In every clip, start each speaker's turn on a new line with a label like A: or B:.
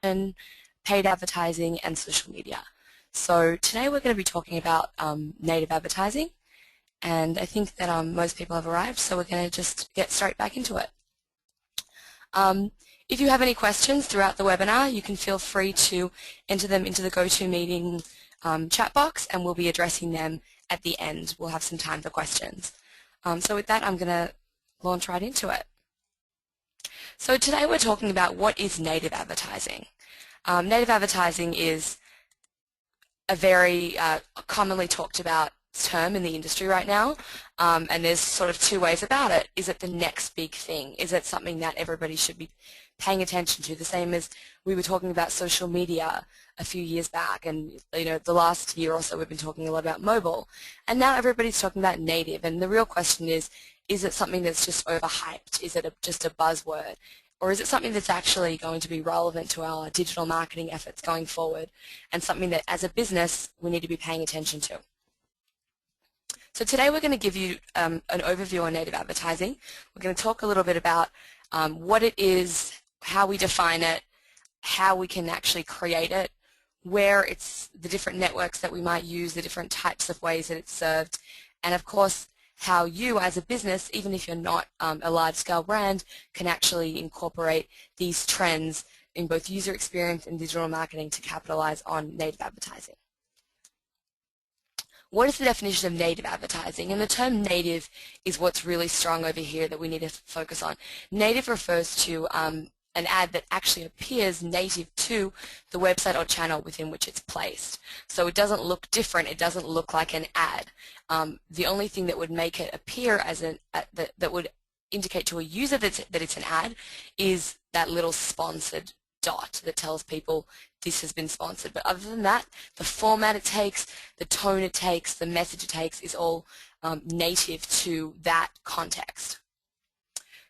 A: paid advertising, and social media. So today we're going to be talking about native advertising, and I think that most people have arrived, so we're going to just get straight back into it. If you have any questions throughout the webinar, you can feel free to enter them into the GoToMeeting chat box, and we'll be addressing them at the end. We'll have some time for questions. So with that, I'm going to launch right into it. So today we're talking about what is native advertising. Native advertising is a very commonly talked about term in the industry right now, and there's sort of two ways about it. Is it the next big thing? Is it something that everybody should be paying attention to? The same as we were talking about social media a few years back, and the last year or so we've been talking a lot about mobile, and now everybody's talking about native, and the real question is it something that's just overhyped? Is it just a buzzword? Or is it something that's actually going to be relevant to our digital marketing efforts going forward, and something that as a business we need to be paying attention to? So today we're going to give you an overview on native advertising. We're going to talk a little bit about what it is, how we define it, how we can actually create it, where it's the different networks that we might use, the different types of ways that it's served, and of course how you as a business, even if you're not a large-scale brand, can actually incorporate these trends in both user experience and digital marketing to capitalize on native advertising. What is the definition of native advertising? And the term native is what's really strong over here that we need to focus on. Native refers to an ad that actually appears native to the website or channel within which it's placed. So it doesn't look different, it doesn't look like an ad. The only thing that would make it appear as that would indicate to a user that it's an ad is that little sponsored dot that tells people this has been sponsored. But other than that, the format it takes, the tone it takes, the message it takes is all native to that context.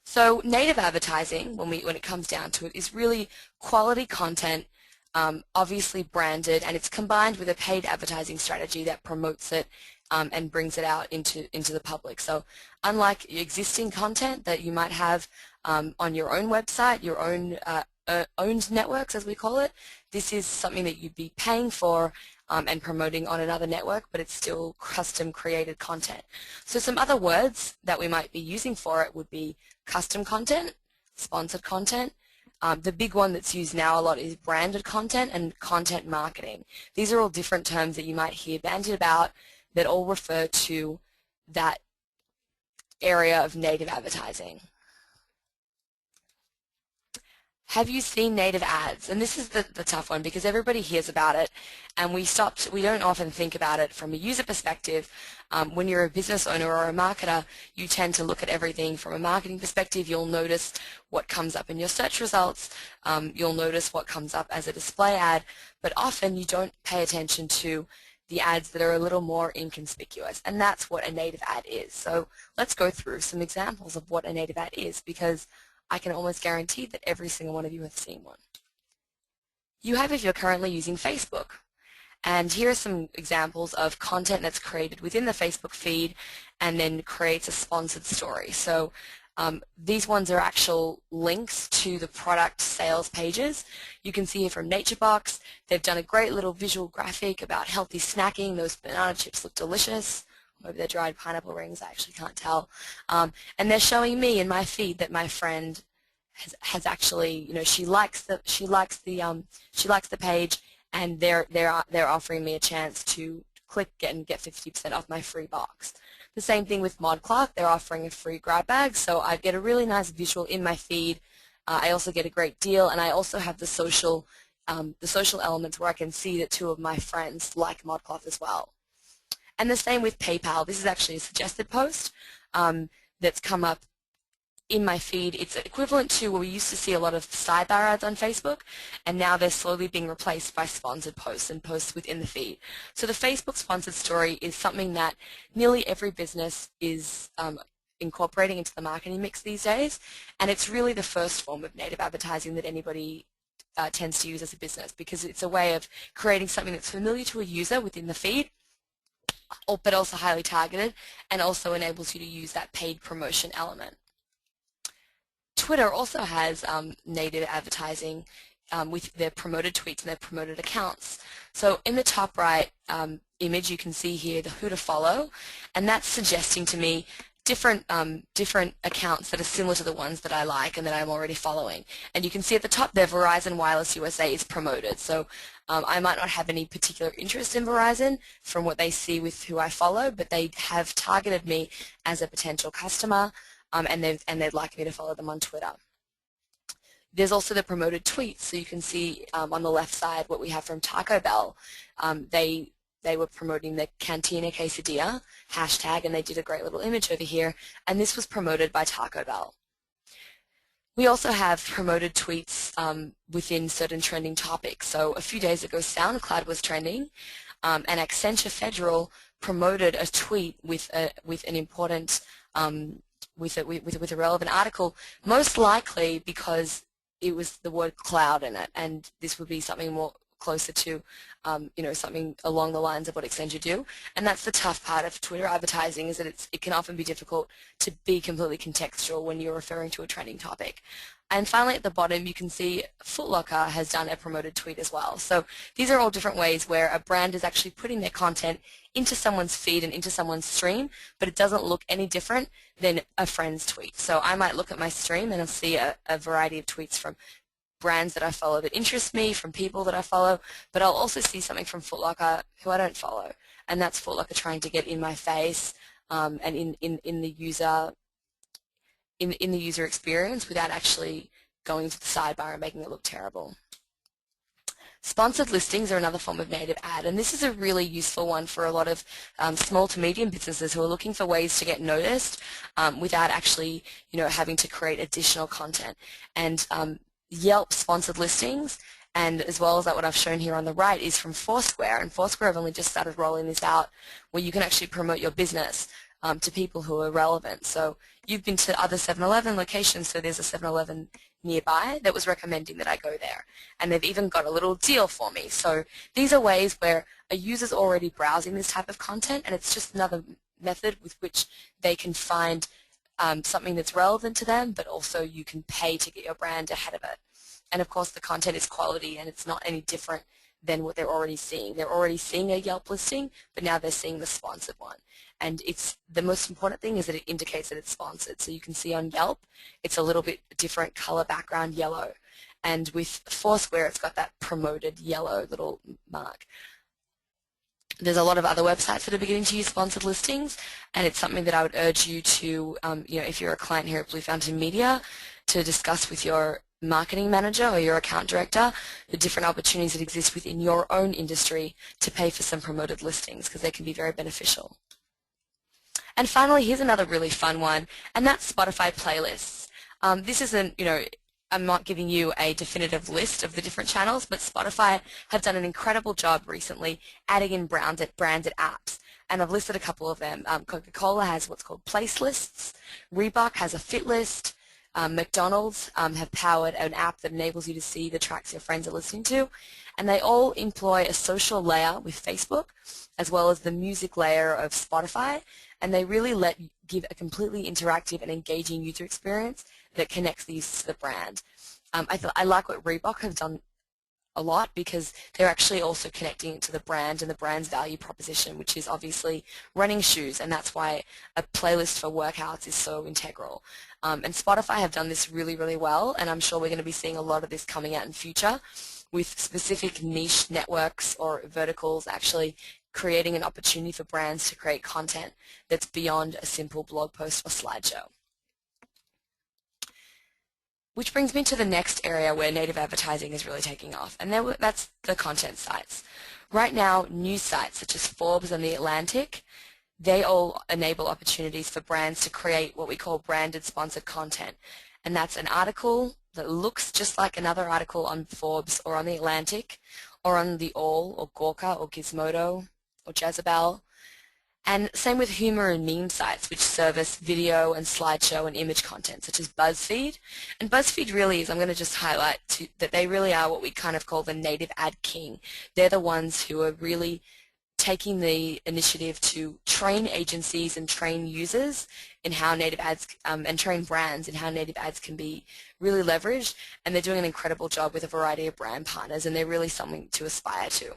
A: So native advertising, when it comes down to it, is really quality content, obviously branded, and it's combined with a paid advertising strategy that promotes it and brings it out into the public. So unlike existing content that you might have on your own website, your own owned networks, as we call it, this is something that you'd be paying for and promoting on another network, but it's still custom created content. So some other words that we might be using for it would be custom content, sponsored content. The big one that's used now a lot is branded content and content marketing. These are all different terms that you might hear bandied about that all refer to that area of native advertising. Have you seen native ads? And this is the tough one because everybody hears about it and we don't often think about it from a user perspective. When you're a business owner or a marketer, you tend to look at everything from a marketing perspective. You'll notice what comes up in your search results. You'll notice what comes up as a display ad, but often you don't pay attention to the ads that are a little more inconspicuous, and that's what a native ad is. So let's go through some examples of what a native ad is, because I can almost guarantee that every single one of you have seen one. You have if you're currently using Facebook. And here are some examples of content that's created within the Facebook feed and then creates a sponsored story. So these ones are actual links to the product sales pages. You can see here from NatureBox, they've done a great little visual graphic about healthy snacking. Those banana chips look delicious. Maybe they're dried pineapple rings, I actually can't tell. And they're showing me in my feed that my friend has actually, she likes the page, and they're offering me a chance to click and get 50% off my free box. The same thing with ModCloth, they're offering a free grab bag, so I get a really nice visual in my feed. I also get a great deal, and I also have the social elements where I can see that two of my friends like ModCloth as well. And the same with PayPal. This is actually a suggested post that's come up in my feed. It's equivalent to where we used to see a lot of sidebar ads on Facebook, and now they're slowly being replaced by sponsored posts and posts within the feed. So the Facebook sponsored story is something that nearly every business is incorporating into the marketing mix these days, and it's really the first form of native advertising that anybody tends to use as a business, because it's a way of creating something that's familiar to a user within the feed, but also highly targeted, and also enables you to use that paid promotion element. Twitter also has native advertising with their promoted tweets and their promoted accounts. So in the top right image, you can see here the who to follow, and that's suggesting to me different accounts that are similar to the ones that I like and that I'm already following. And you can see at the top there Verizon Wireless USA is promoted. So I might not have any particular interest in Verizon from what they see with who I follow, but they have targeted me as a potential customer, and they'd like me to follow them on Twitter. There's also the promoted tweets, so you can see on the left side what we have from Taco Bell. They were promoting the Cantina Quesadilla hashtag, and they did a great little image over here, and this was promoted by Taco Bell. We also have promoted tweets within certain trending topics. So a few days ago, SoundCloud was trending, and Accenture Federal promoted a tweet with an important with a relevant article, most likely because it was the word cloud in it, and this would be something more closer to something along the lines of what Accenture do. And that's the tough part of Twitter advertising, is that it can often be difficult to be completely contextual when you're referring to a trending topic. And finally at the bottom you can see Foot Locker has done a promoted tweet as well. So these are all different ways where a brand is actually putting their content into someone's feed and into someone's stream, but it doesn't look any different than a friend's tweet. So I might look at my stream and I'll see a variety of tweets from brands that I follow that interest me, from people that I follow, but I'll also see something from Foot Locker who I don't follow, and that's Foot Locker trying to get in my face and in the user experience without actually going to the sidebar and making it look terrible. Sponsored listings are another form of native ad, and this is a really useful one for a lot of small to medium businesses who are looking for ways to get noticed without actually having to create additional content. And Yelp sponsored listings, and as well as that, what I've shown here on the right is from Foursquare, and Foursquare have only just started rolling this out where you can actually promote your business to people who are relevant. So you've been to other 7-Eleven locations, so there's a 7-Eleven nearby that was recommending that I go there, and they've even got a little deal for me. So these are ways where a user's already browsing this type of content, and it's just another method with which they can find something that's relevant to them, but also you can pay to get your brand ahead of it. And of course the content is quality, and it's not any different than what they're already seeing. They're already seeing a Yelp listing, but now they're seeing the sponsored one. And the most important thing is that it indicates that it's sponsored. So you can see on Yelp, it's a little bit different color background yellow. And with Foursquare, it's got that promoted yellow little mark. There's a lot of other websites that are beginning to use sponsored listings, and it's something that I would urge you to, if you're a client here at Blue Fountain Media, to discuss with your marketing manager or your account director the different opportunities that exist within your own industry to pay for some promoted listings, because they can be very beneficial. And finally, here's another really fun one, and that's Spotify playlists. This isn't, I'm not giving you a definitive list of the different channels, but Spotify have done an incredible job recently adding in branded apps. And I've listed a couple of them. Coca-Cola has what's called place lists. Reebok has a fit list. McDonald's have powered an app that enables you to see the tracks your friends are listening to. And they all employ a social layer with Facebook, as well as the music layer of Spotify. And they really give a completely interactive and engaging user experience that connects the users to the brand. I like what Reebok have done a lot, because they're actually also connecting it to the brand and the brand's value proposition, which is obviously running shoes, and that's why a playlist for workouts is so integral. And Spotify have done this really, really well, and I'm sure we're going to be seeing a lot of this coming out in future with specific niche networks or verticals actually creating an opportunity for brands to create content that's beyond a simple blog post or slideshow. Which brings me to the next area where native advertising is really taking off, and that's the content sites. Right now, news sites such as Forbes and The Atlantic, they all enable opportunities for brands to create what we call branded sponsored content. And that's an article that looks just like another article on Forbes or on The Atlantic or on The All or Gawker or Gizmodo or Jezebel. And same with humor and meme sites, which service video and slideshow and image content, such as BuzzFeed. And BuzzFeed really is, I'm going to just highlight that they really are what we kind of call the native ad king. They're the ones who are really taking the initiative to train agencies and train users in how native ads, and train brands in how native ads can be really leveraged, and they're doing an incredible job with a variety of brand partners, and they're really something to aspire to.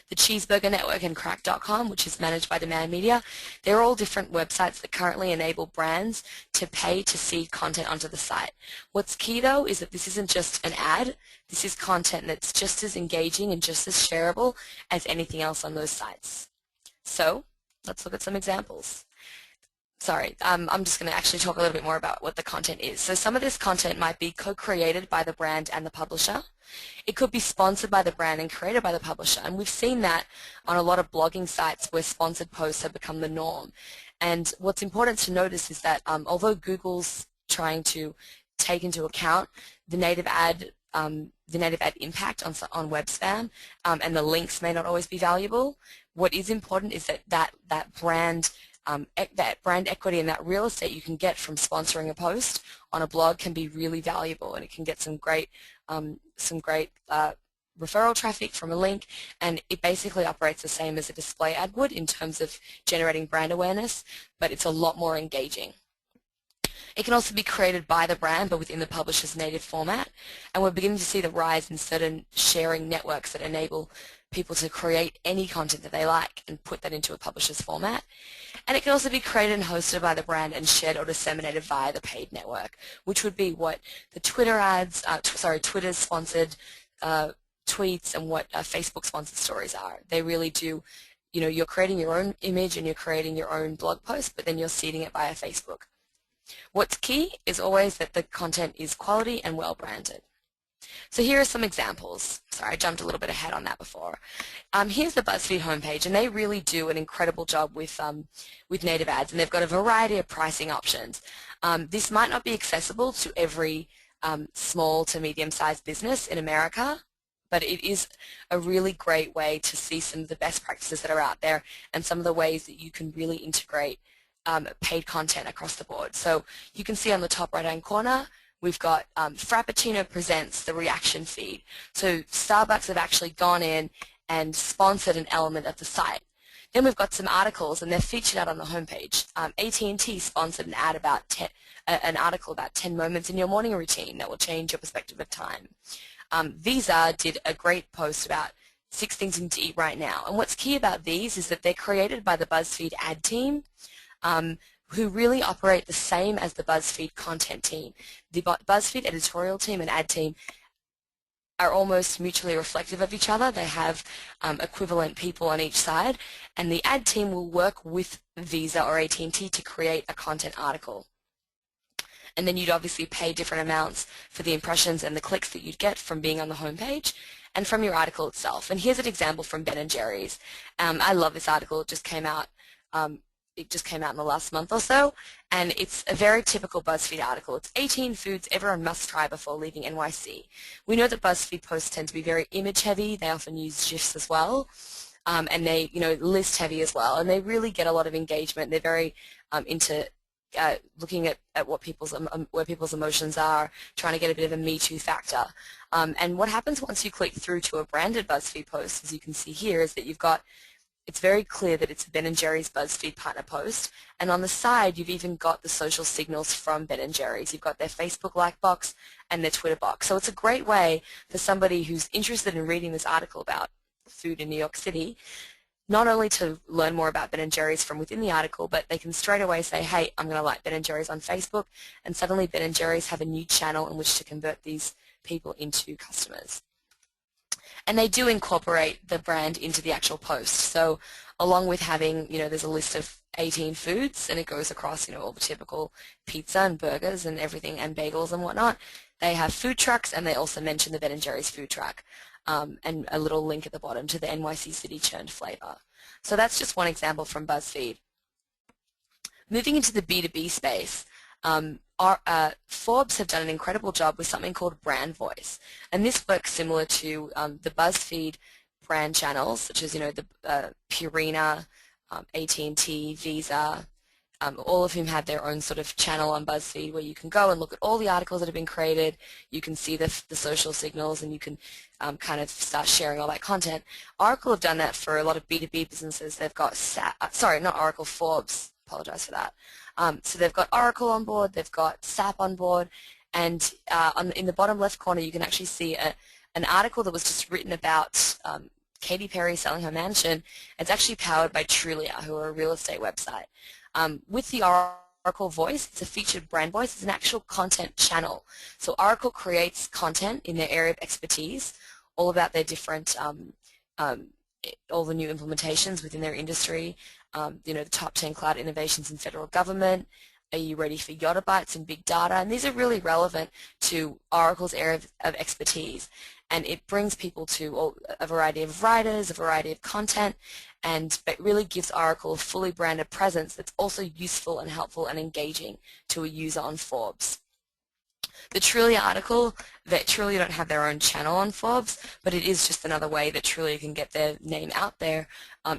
A: The Cheeseburger Network and Crack.com, which is managed by Demand Media, they're all different websites that currently enable brands to pay to seed content onto the site. What's key though is that this isn't just an ad, this is content that's just as engaging and just as shareable as anything else on those sites. So let's look at some examples. Sorry, I'm just going to actually talk a little bit more about what the content is. So some of this content might be co-created by the brand and the publisher. It could be sponsored by the brand and created by the publisher, and we've seen that on a lot of blogging sites where sponsored posts have become the norm. And what's important to notice is that although Google's trying to take into account the native ad impact on web spam, and the links may not always be valuable, what is important is that brand equity and that real estate you can get from sponsoring a post on a blog can be really valuable, and it can get some great referral traffic from a link, and it basically operates the same as a display ad would in terms of generating brand awareness, but it's a lot more engaging. It can also be created by the brand but within the publisher's native format, and we're beginning to see the rise in certain sharing networks that enable people to create any content that they like and put that into a publisher's format. And it can also be created and hosted by the brand and shared or disseminated via the paid network, which would be what the Twitter ads, Twitter's sponsored tweets and what Facebook sponsored stories are. They really do, you're creating your own image and you're creating your own blog post, but then you're seeding it via Facebook. What's key is always that the content is quality and well branded. So here are some examples. Sorry, I jumped a little bit ahead on that before. Here's the BuzzFeed homepage, and they really do an incredible job with native ads, and they've got a variety of pricing options. This might not be accessible to every small to medium-sized business in America, but it is a really great way to see some of the best practices that are out there and some of the ways that you can really integrate paid content across the board. So you can see on the top right-hand corner, we've got Frappuccino Presents, the reaction feed. So Starbucks have actually gone in and sponsored an element of the site. Then we've got some articles, and they're featured out on the homepage. AT&T sponsored an article about 10 moments in your morning routine that will change your perspective of time. Visa did a great post about 6 things you need to eat right now. And what's key about these is that they're created by the BuzzFeed ad team, who really operate the same as the BuzzFeed content team. The BuzzFeed editorial team and ad team are almost mutually reflective of each other. They have equivalent people on each side, and the ad team will work with Visa or AT&T to create a content article. And then you'd obviously pay different amounts for the impressions and the clicks that you'd get from being on the homepage and from your article itself. And here's an example from Ben & Jerry's. I love this article. It just came out in the last month or so, and it's a very typical BuzzFeed article. It's 18 foods everyone must try before leaving NYC. We know that BuzzFeed posts tend to be very image heavy. They often use GIFs as well, and they, list heavy as well, and they really get a lot of engagement. They're very into looking at where people's emotions are, trying to get a bit of a Me Too factor. And what happens once you click through to a branded BuzzFeed post, as you can see here, is that it's very clear that it's a Ben & Jerry's BuzzFeed partner post, and on the side you've even got the social signals from Ben & Jerry's. You've got their Facebook like box and their Twitter box. So it's a great way for somebody who's interested in reading this article about food in New York City, not only to learn more about Ben & Jerry's from within the article, but they can straight away say, hey, I'm going to like Ben & Jerry's on Facebook, and suddenly Ben & Jerry's have a new channel in which to convert these people into customers. And they do incorporate the brand into the actual post. So along with having, there's a list of 18 foods, and it goes across, all the typical pizza and burgers and everything and bagels and whatnot. They have food trucks, and they also mention the Ben & Jerry's food truck, and a little link at the bottom to the NYC City churned flavor. So that's just one example from BuzzFeed. Moving into the B2B space, Forbes have done an incredible job with something called Brand Voice, and this works similar to the BuzzFeed brand channels, such as the Purina, AT&T, Visa, all of whom had their own sort of channel on BuzzFeed where you can go and look at all the articles that have been created, you can see the social signals, and you can kind of start sharing all that content. Oracle have done that for a lot of B2B businesses. They've got, sorry, not Oracle, Forbes, apologize for that. So they've got Oracle on board, they've got SAP on board, and in the bottom left corner you can actually see an article that was just written about Katy Perry selling her mansion. It's actually powered by Trulia, who are a real estate website. With the Oracle Voice, it's a featured brand voice. It's an actual content channel. So Oracle creates content in their area of expertise, all about their different, all the new implementations within their industry, you know, the top 10 cloud innovations in federal government. Are you ready for yottabytes and big data? And these are really relevant to Oracle's area of expertise. And it brings people to a variety of writers, a variety of content, and it really gives Oracle a fully branded presence that's also useful and helpful and engaging to a user on Forbes. The Trulia article, that Trulia don't have their own channel on Forbes, but it is just another way that Trulia can get their name out there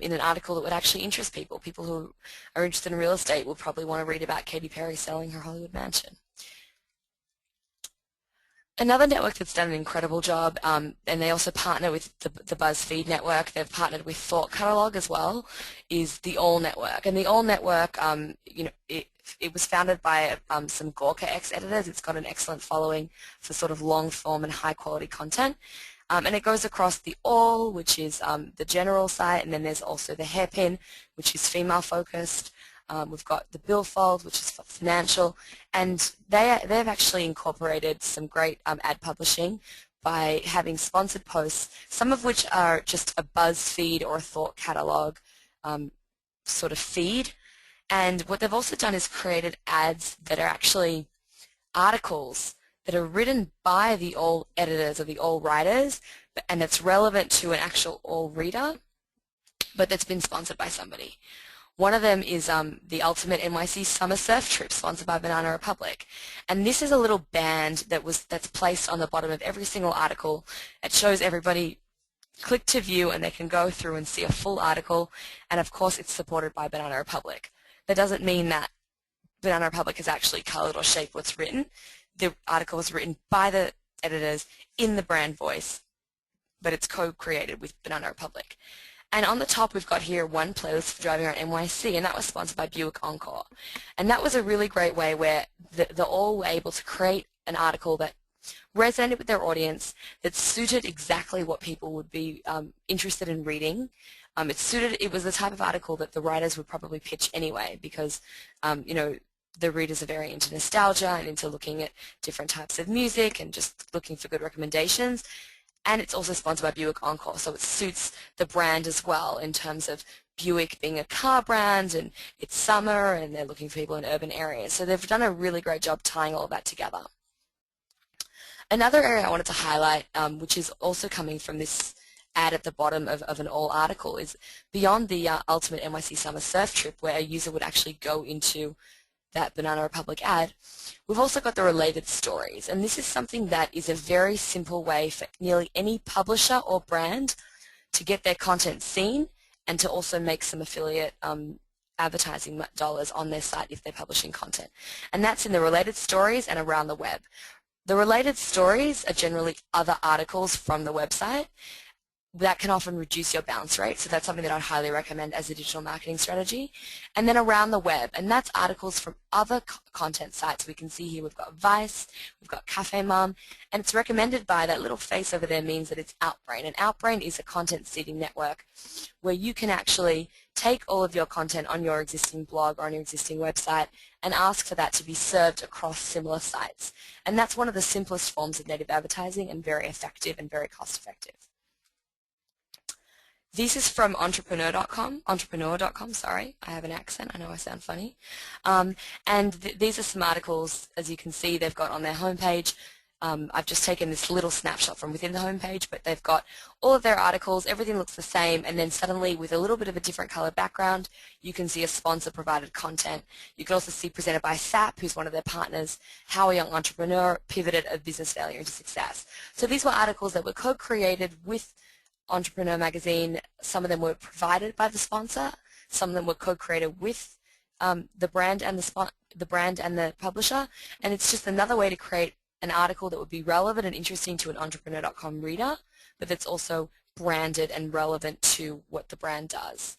A: in an article that would actually interest people. People who are interested in real estate will probably want to read about Katy Perry selling her Hollywood mansion. Another network that's done an incredible job, and they also partner with the BuzzFeed network, they've partnered with Thought Catalog as well, is the All Network. And the All Network, you know, it was founded by some Gawker ex-editors. It's got an excellent following for sort of long-form and high-quality content. And it goes across the All, which is the general site, and then there's also the Hairpin, which is female-focused. We've got the Billfold, which is for financial, and they've actually incorporated some great ad publishing by having sponsored posts, some of which are just a BuzzFeed or a Thought Catalog sort of feed. And what they've also done is created ads that are actually articles that are written by the All editors or the All writers, and it's relevant to an actual All reader, but that's been sponsored by somebody. One of them is the Ultimate NYC Summer Surf Trip, sponsored by Banana Republic. And this is a little band that's placed on the bottom of every single article. It shows everybody click to view, and they can go through and see a full article. And of course, it's supported by Banana Republic. That doesn't mean that Banana Republic has actually colored or shaped what's written. The article was written by the editors in the brand voice, but it's co-created with Banana Republic. And on the top, we've got here one playlist for driving around NYC, and that was sponsored by Buick Encore. And that was a really great way where the All were able to create an article that resonated with their audience, that suited exactly what people would be interested in reading. It was the type of article that the writers would probably pitch anyway, because you know, the readers are very into nostalgia and into looking at different types of music and just looking for good recommendations. And it's also sponsored by Buick Encore, so it suits the brand as well in terms of Buick being a car brand, and it's summer and they're looking for people in urban areas. So they've done a really great job tying all of that together. Another area I wanted to highlight, which is also coming from this ad at the bottom of an All article, is beyond the Ultimate NYC Summer Surf Trip, where a user would actually go into that Banana Republic ad. We've also got the related stories, and this is something that is a very simple way for nearly any publisher or brand to get their content seen and to also make some affiliate advertising dollars on their site if they're publishing content. And that's in the related stories and around the web. The related stories are generally other articles from the website. That can often reduce your bounce rate, so that's something that I'd highly recommend as a digital marketing strategy. And then around the web, and that's articles from other content sites. We can see here we've got Vice, we've got Cafe Mom, and it's recommended by that little face over there means that it's Outbrain. And Outbrain is a content seeding network where you can actually take all of your content on your existing blog or on your existing website and ask for that to be served across similar sites. And that's one of the simplest forms of native advertising, and very effective and very cost effective. This is from entrepreneur.com, sorry, I have an accent, I know I sound funny. And these are some articles, as you can see, they've got on their homepage. I've just taken this little snapshot from within the homepage, but they've got all of their articles, everything looks the same, and then suddenly with a little bit of a different color background, you can see a sponsor-provided content. You can also see presented by SAP, who's one of their partners, how a young entrepreneur pivoted a business failure into success. So these were articles that were co-created with Entrepreneur magazine. Some of them were provided by the sponsor, some of them were co-created with the brand and the brand and the publisher, and it's just another way to create an article that would be relevant and interesting to an entrepreneur.com reader, but that's also branded and relevant to what the brand does.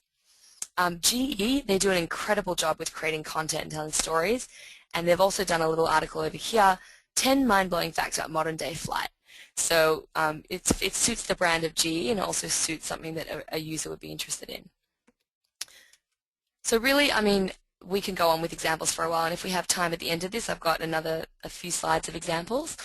A: GE, they do an incredible job with creating content and telling stories, and they've also done a little article over here, 10 mind-blowing facts about modern-day flight. So it suits the brand of GE and also suits something that a user would be interested in. So really, I mean, we can go on with examples for a while, and if we have time at the end of this, I've got a few slides of examples.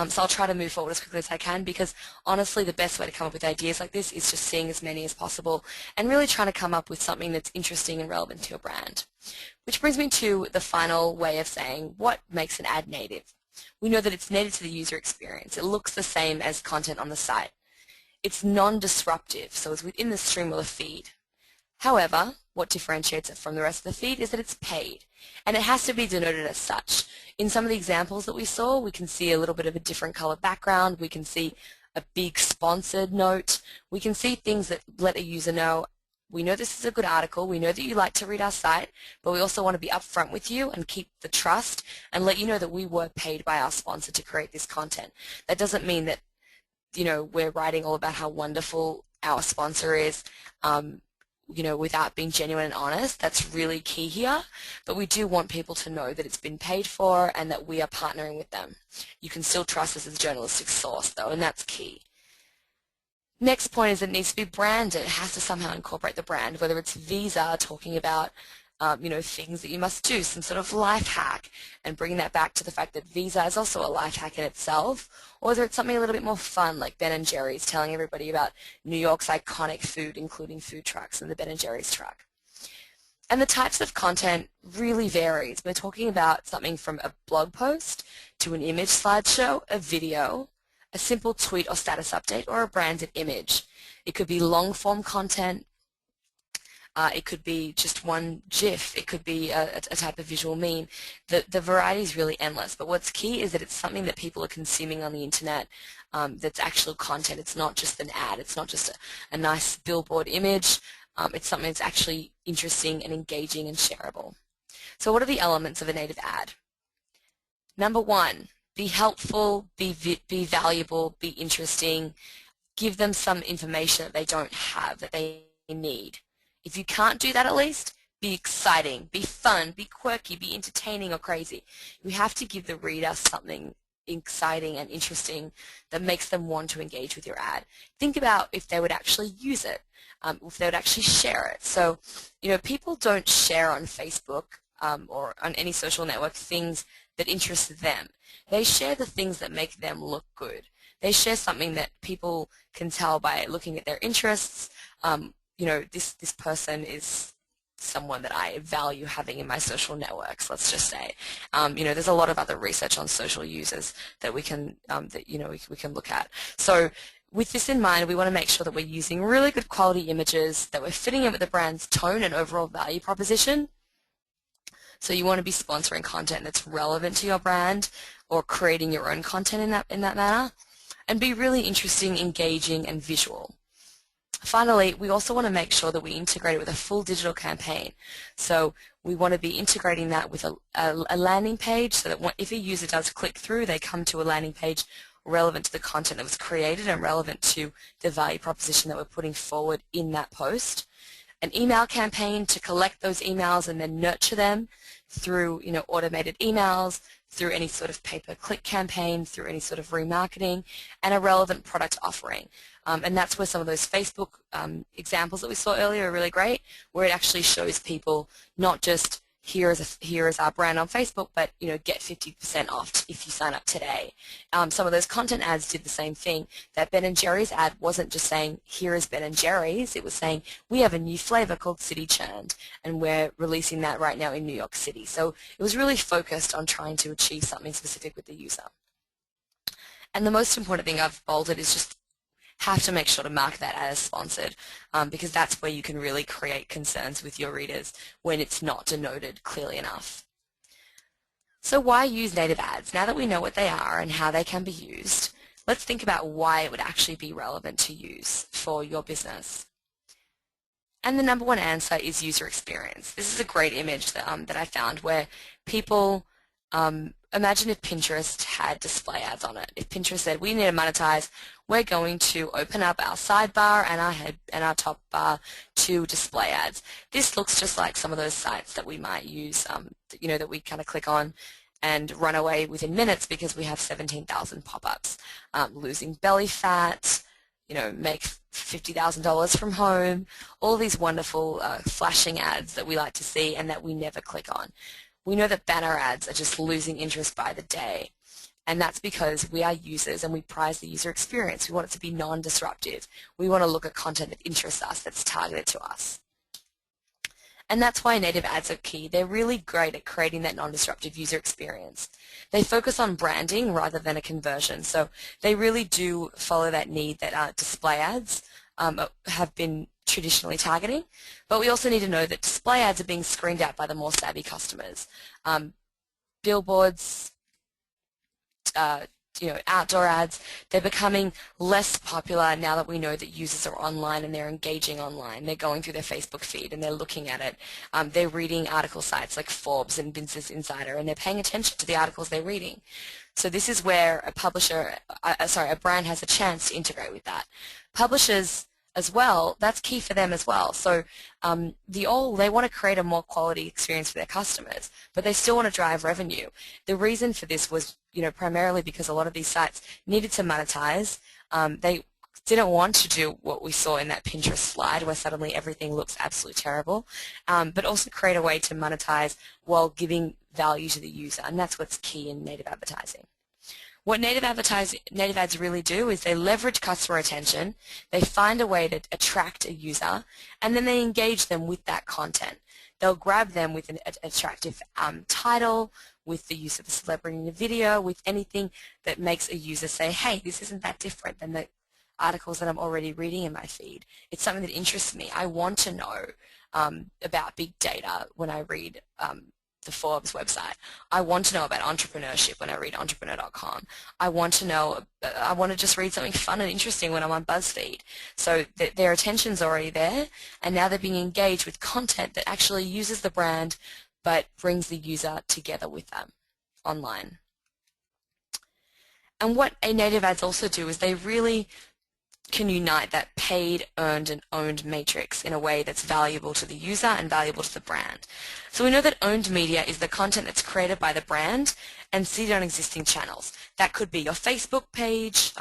A: So I'll try to move forward as quickly as I can, because honestly the best way to come up with ideas like this is just seeing as many as possible and really trying to come up with something that's interesting and relevant to your brand. Which brings me to the final way of saying what makes an ad native. We know that it's native to the user experience. It looks the same as content on the site. It's non-disruptive, so it's within the stream or the feed. However, what differentiates it from the rest of the feed is that it's paid, and it has to be denoted as such. In some of the examples that we saw, we can see a little bit of a different color background, we can see a big sponsored note, we can see things that let a user know, we know this is a good article, we know that you like to read our site, but we also want to be upfront with you and keep the trust and let you know that we were paid by our sponsor to create this content. That doesn't mean that, you know, we're writing all about how wonderful our sponsor is, you know, without being genuine and honest. That's really key here, but we do want people to know that it's been paid for and that we are partnering with them. You can still trust us as a journalistic source though, and that's key. Next point is it needs to be branded. It has to somehow incorporate the brand, whether it's Visa talking about you know, things that you must do, some sort of life hack, and bringing that back to the fact that Visa is also a life hack in itself, or whether it's something a little bit more fun like Ben & Jerry's telling everybody about New York's iconic food, including food trucks and the Ben & Jerry's truck. And the types of content really varies. We're talking about something from a blog post to an image slideshow, a video, a simple tweet or status update, or a branded image. It could be long-form content. It could be just one GIF. It could be a type of visual meme. The variety is really endless, but what's key is that it's something that people are consuming on the internet that's actual content. It's not just an ad. It's not just a nice billboard image. It's something that's actually interesting and engaging and shareable. So what are the elements of a native ad? Number one, be helpful, be valuable, be interesting. Give them some information that they don't have, that they need. If you can't do that at least, be exciting, be fun, be quirky, be entertaining or crazy. You have to give the reader something exciting and interesting that makes them want to engage with your ad. Think about if they would actually use it, if they would actually share it. So, you know, people don't share on Facebook or on any social network things that interest them. They share the things that make them look good. They share something that people can tell by looking at their interests. You know, this person is someone that I value having in my social networks, let's just say. You know, there's a lot of other research on social users that we can, we can look at. So with this in mind, we want to make sure that we're using really good quality images, that we're fitting in with the brand's tone and overall value proposition. So you want to be sponsoring content that's relevant to your brand or creating your own content in that manner, and be really interesting, engaging, and visual. Finally, we also want to make sure that we integrate it with a full digital campaign. So we want to be integrating that with a landing page so that if a user does click through, they come to a landing page relevant to the content that was created and relevant to the value proposition that we're putting forward in that post. An email campaign to collect those emails and then nurture them through, you know, automated emails, through any sort of pay-per-click campaign, through any sort of remarketing, and a relevant product offering. And that's where some of those Facebook examples that we saw earlier are really great, where it actually shows people not just here is our brand on Facebook, but, you know, get 50% off if you sign up today. Some of those content ads did the same thing. That Ben & Jerry's ad wasn't just saying, here is Ben & Jerry's. It was saying, we have a new flavor called City Churned, and we're releasing that right now in New York City. So it was really focused on trying to achieve something specific with the user. And the most important thing I've bolded is just have to make sure to mark that as sponsored, because that's where you can really create concerns with your readers when it's not denoted clearly enough. So why use native ads? Now that we know what they are and how they can be used, let's think about why it would actually be relevant to use for your business. And the number one answer is user experience. This is a great image that I found where people, imagine if Pinterest had display ads on it. If Pinterest said, we need to monetize, we're going to open up our sidebar and our head and our top bar to display ads. This looks just like some of those sites that we might use, that we kind of click on and run away within minutes because we have 17,000 pop-ups. Losing belly fat, make $50,000 from home, all these wonderful flashing ads that we like to see and that we never click on. We know that banner ads are just losing interest by the day, and that's because we are users and we prize the user experience. We want it to be non-disruptive. We want to look at content that interests us, that's targeted to us. And that's why native ads are key. They're really great at creating that non-disruptive user experience. They focus on branding rather than a conversion. So they really do follow that need that display ads have been traditionally targeting. But we also need to know that display ads are being screened out by the more savvy customers. Billboards, outdoor ads, they're becoming less popular now that we know that users are online and they're engaging online. They're going through their Facebook feed and they're looking at it. They're reading article sites like Forbes and Business Insider, and they're paying attention to the articles they're reading. So this is where a brand has a chance to integrate with that. Publishers as well, that's key for them as well. So they want to create a more quality experience for their customers, but they still want to drive revenue. The reason for this was, primarily because a lot of these sites needed to monetize. They didn't want to do what we saw in that Pinterest slide where suddenly everything looks absolutely terrible, but also create a way to monetize while giving value to the user, and that's what's key in native advertising. What native ads really do is they leverage customer attention, they find a way to attract a user, and then they engage them with that content. They'll grab them with an attractive title, with the use of a celebrity in a video, with anything that makes a user say, hey, this isn't that different than the articles that I'm already reading in my feed. It's something that interests me. I want to know about big data when I read the Forbes website. I want to know about entrepreneurship when I read entrepreneur.com. I want to just read something fun and interesting when I'm on BuzzFeed. So their attention's already there, and now they're being engaged with content that actually uses the brand but brings the user together with them online. And what native ads also do is they really can unite that paid, earned, and owned matrix in a way that's valuable to the user and valuable to the brand. So we know that owned media is the content that's created by the brand and seeded on existing channels. That could be your Facebook page,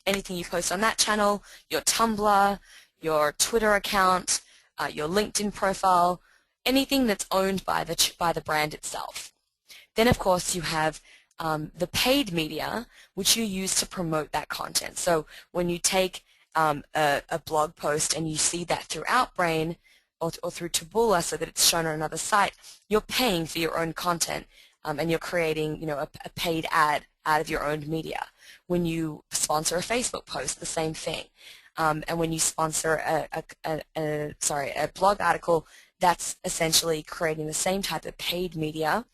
A: anything you post on that channel, your Tumblr, your Twitter account, your LinkedIn profile, anything that's owned by the brand itself. Then, of course, you have the paid media, which you use to promote that content. So when you take a blog post and you see that through Outbrain or through Taboola so that it's shown on another site, you're paying for your own content and you're creating a paid ad out of your own media. When you sponsor a Facebook post, the same thing. And when you sponsor a blog article, that's essentially creating the same type of paid media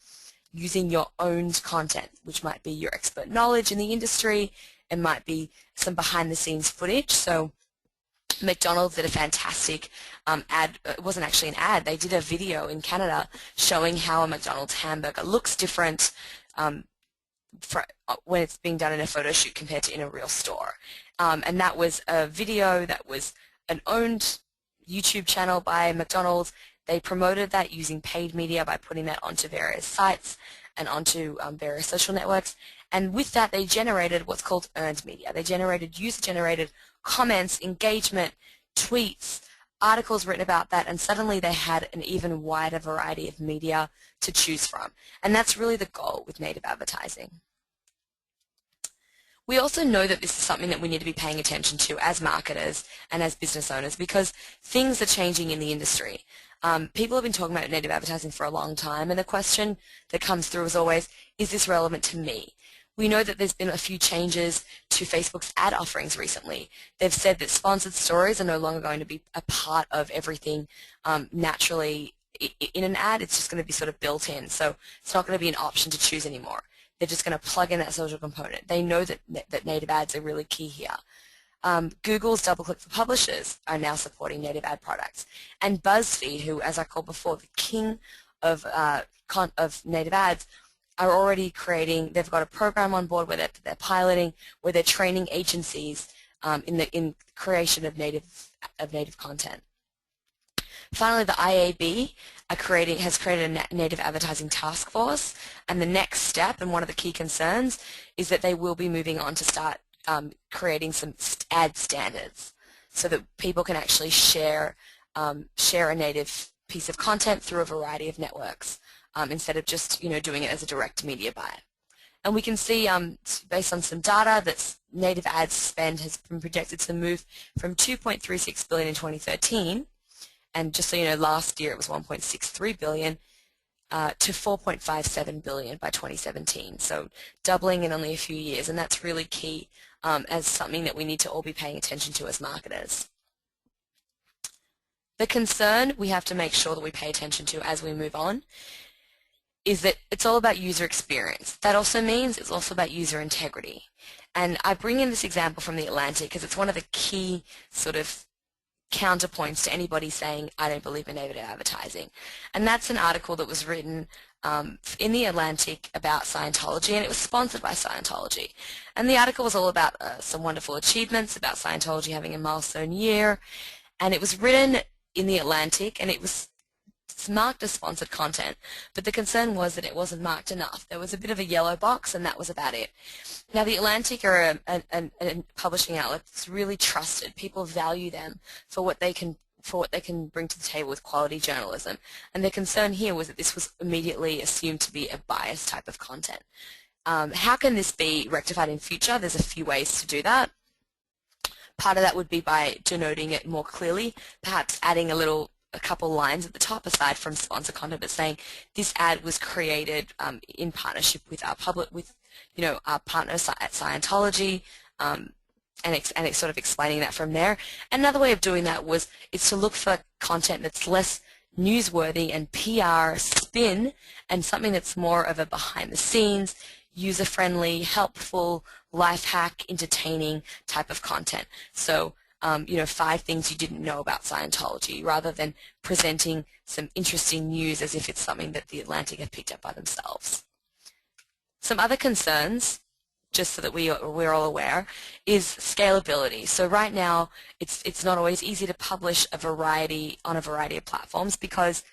A: using your owned content, which might be your expert knowledge in the industry. It might be some behind-the-scenes footage. So McDonald's did a fantastic ad. It wasn't actually an ad. They did a video in Canada showing how a McDonald's hamburger looks different when it's being done in a photo shoot compared to in a real store. And that was a video that was an owned YouTube channel by McDonald's. They promoted that using paid media by putting that onto various sites and onto various social networks. And with that, they generated what's called earned media. They generated user-generated comments, engagement, tweets, articles written about that, and suddenly they had an even wider variety of media to choose from. And that's really the goal with native advertising. We also know that this is something that we need to be paying attention to as marketers and as business owners because things are changing in the industry. People have been talking about native advertising for a long time, and the question that comes through is always, is this relevant to me? We know that there's been a few changes to Facebook's ad offerings recently. They've said that sponsored stories are no longer going to be a part of everything naturally in an ad. It's just going to be sort of built in, so it's not going to be an option to choose anymore. They're just going to plug in that social component. They know that native ads are really key here. Google's DoubleClick for Publishers are now supporting native ad products. And BuzzFeed, who, as I called before, the king of native ads, are already creating, they've got a program on board where they're piloting, where they're training agencies in creation of native content. Finally, the IAB has created a native advertising task force, and the next step, and one of the key concerns, is that they will be moving on to start creating some ad standards so that people can actually share a native piece of content through a variety of networks instead of just doing it as a direct media buy. And we can see, based on some data, that native ad spend has been projected to move from $2.36 billion in 2013, and just so you know, last year it was $1.63 billion, to $4.57 billion by 2017. So doubling in only a few years, and that's really key as something that we need to all be paying attention to as marketers. The concern we have to make sure that we pay attention to as we move on is that it's all about user experience. That also means it's also about user integrity. And I bring in this example from The Atlantic because it's one of the key sort of counterpoints to anybody saying, I don't believe in native advertising. And that's an article that was written in The Atlantic about Scientology, and it was sponsored by Scientology. And the article was all about some wonderful achievements, about Scientology having a milestone year, and it was written in The Atlantic, and it's marked as sponsored content, but the concern was that it wasn't marked enough. There was a bit of a yellow box, and that was about it. Now, The Atlantic are a publishing outlet that's really trusted. People value them for what they can bring to the table with quality journalism. And the concern here was that this was immediately assumed to be a biased type of content. How can this be rectified in future? There's a few ways to do that. Part of that would be by denoting it more clearly, perhaps adding a couple lines at the top aside from sponsor content, but saying this ad was created in partnership with our our partners at Scientology, and it's sort of explaining that from there. Another way of doing that is to look for content that's less newsworthy and PR spin, and something that's more of a behind the scenes, user-friendly, helpful, life hack, entertaining type of content. So 5 things you didn't know about Scientology, rather than presenting some interesting news as if it's something that The Atlantic have picked up by themselves. Some other concerns, just so that we're all aware, is scalability. So right now, it's not always easy to publish on a variety of platforms, because